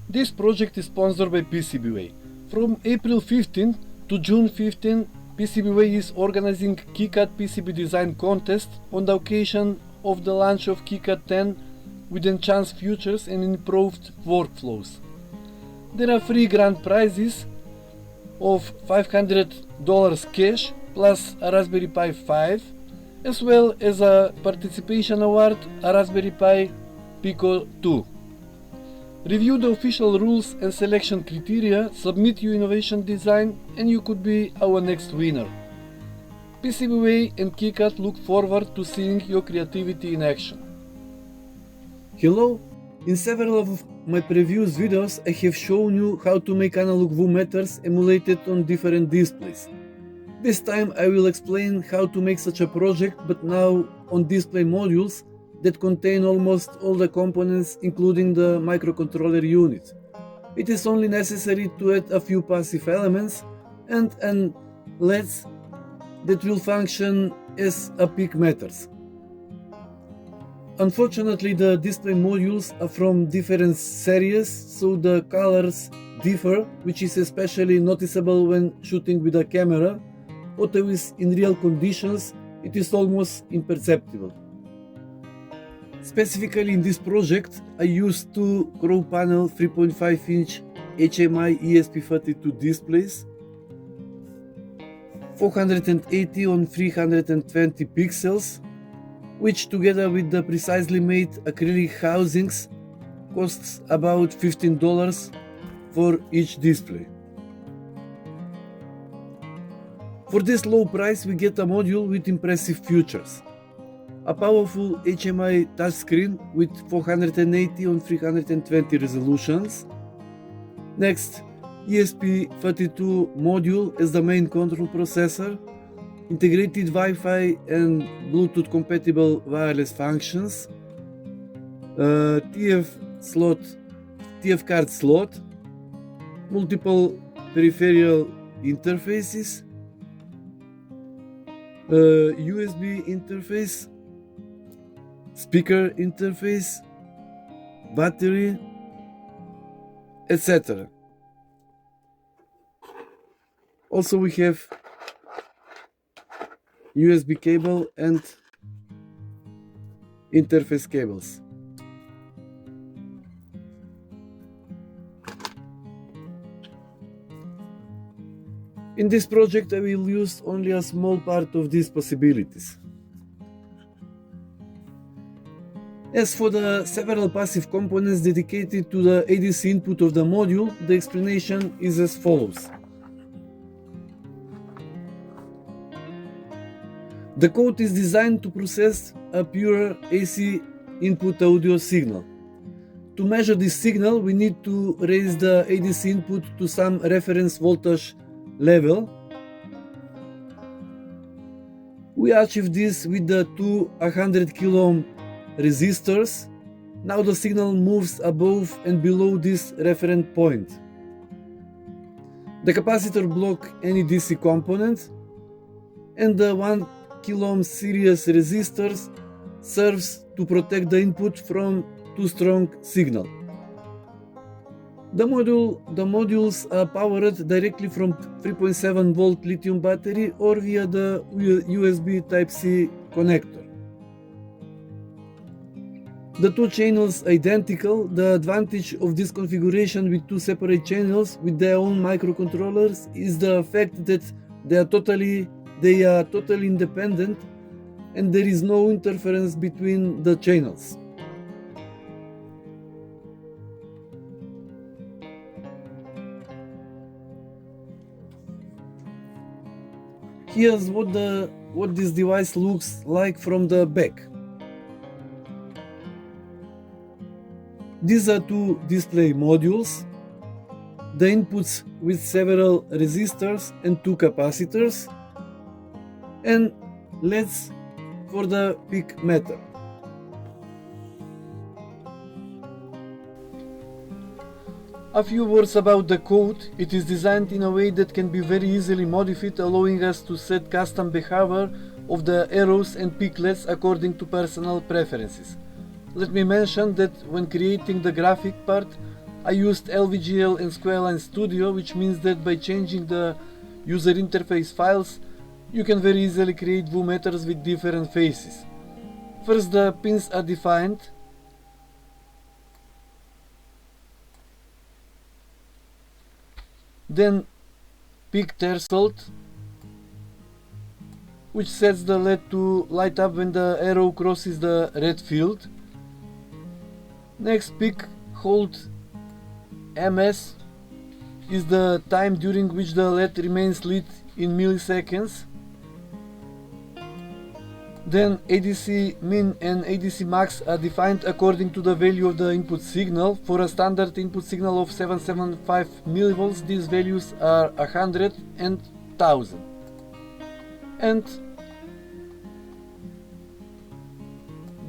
This project is sponsored by PCBWay. From April 15 to June 15, PCBWay is organizing KiCad PCB Design Contest on the occasion of the launch of KiCad 10 with enhanced features and improved workflows. There are 3 grand prizes of $500 cash plus a Raspberry Pi 5, as well as a participation award, a Raspberry Pi Pico 2. Review the official rules and selection criteria, submit your innovation design, and you could be our next winner. PCBWay and KiCad look forward to seeing your creativity in action. Hello! In several of my previous videos I have shown you how to make analog VU meters emulated on different displays. This time I will explain how to make such a project, but now on display modules that contain almost all the components, including the microcontroller unit. It is only necessary to add a few passive elements and LEDs that will function as a peak meters. Unfortunately, the display modules are from different series, so the colors differ, which is especially noticeable when shooting with a camera, otherwise in real conditions it is almost imperceptible. Specifically in this project, I used 2 crow panel 3.5-inch HMI ESP32 displays, 480 on 320 pixels, which together with the precisely made acrylic housings costs about $15 for each display. For this low price we get a module with impressive features. A powerful HMI touchscreen with 480 on 320 resolutions. Next, ESP32 module as the main control processor, integrated Wi-Fi and Bluetooth compatible wireless functions, TF card slot, multiple peripheral interfaces, USB interface, speaker interface, battery, etc. Also we have USB cable and interface cables. In this project I will use only a small part of these possibilities. As for the several passive components dedicated to the ADC input of the module, the explanation is as follows. The code is designed to process a pure AC input audio signal. To measure this signal, we need to raise the ADC input to some reference voltage level. We achieve this with the two 100 kilo ohm resistors. Now the signal moves above and below this reference point. The capacitor blocks any DC component, and the 1 kilo ohm series resistors serves to protect the input from too strong signal. The modules are powered directly from 3.7 volt lithium battery or via the USB Type-C connector. The two channels identical. The advantage of this configuration with two separate channels with their own microcontrollers is the fact that they are totally independent and there is no interference between the channels. Here's what this device looks like from the back. These are two display modules. the inputs with several resistors and 2 capacitors, and LEDs for the peak method. A few words about the code. It is designed in a way that can be very easily modified, allowing us to set custom behavior of the arrows and peak LEDs according to personal preferences. Let me mention that when creating the graphic part, I used LVGL and Squareline Studio, which means that by changing the user interface files, you can very easily create view methods with different faces. First, the pins are defined. Then peak threshold, which sets the LED to light up when the arrow crosses the red field. Next, peak hold MS is the time during which the LED remains lit in milliseconds. Then ADC min and ADC max are defined according to the value of the input signal. For a standard input signal of 775 mV, these values are 100 and 1000. And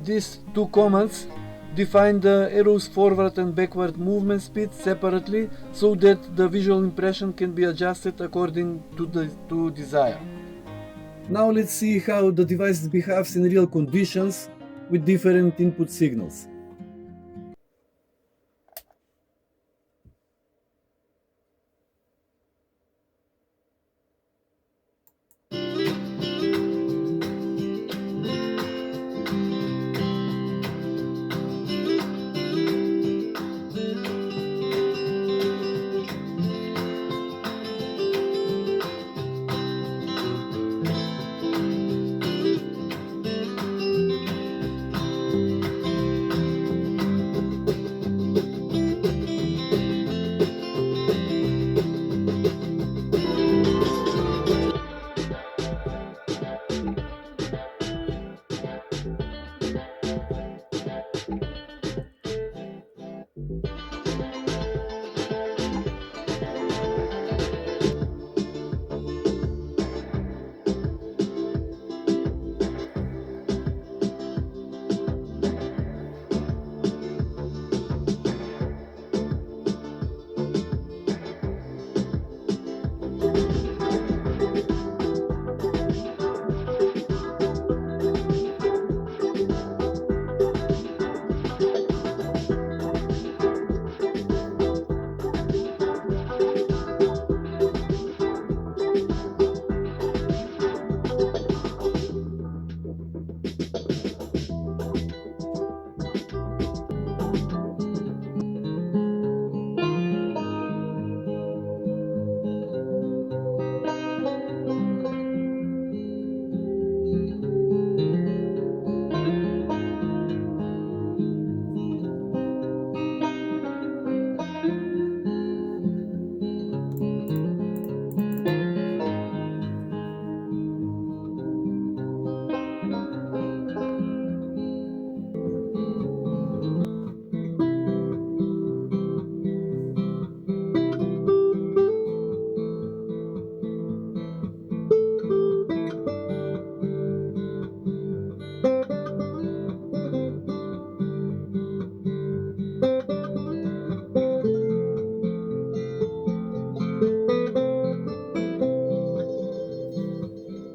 these two commands define the arrow's forward and backward movement speed separately, so that the visual impression can be adjusted according to desire. Now let's see how the device behaves in real conditions with different input signals.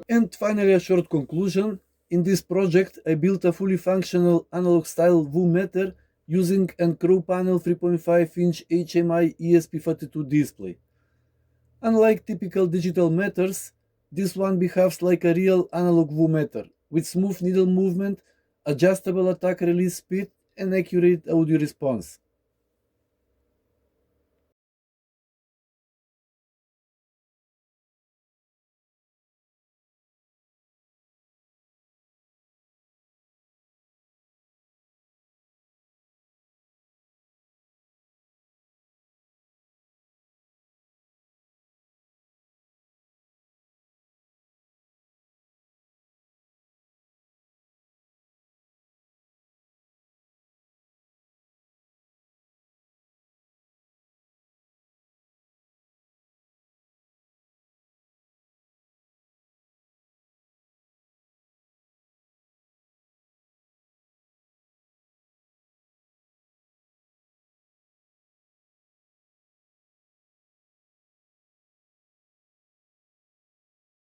And finally, a short conclusion. In this project, I built a fully functional analog style VU meter using a Crow panel 3.5-inch HMI ESP32 display. Unlike typical digital meters, this one behaves like a real analog VU meter, with smooth needle movement, adjustable attack release speed, and accurate audio response.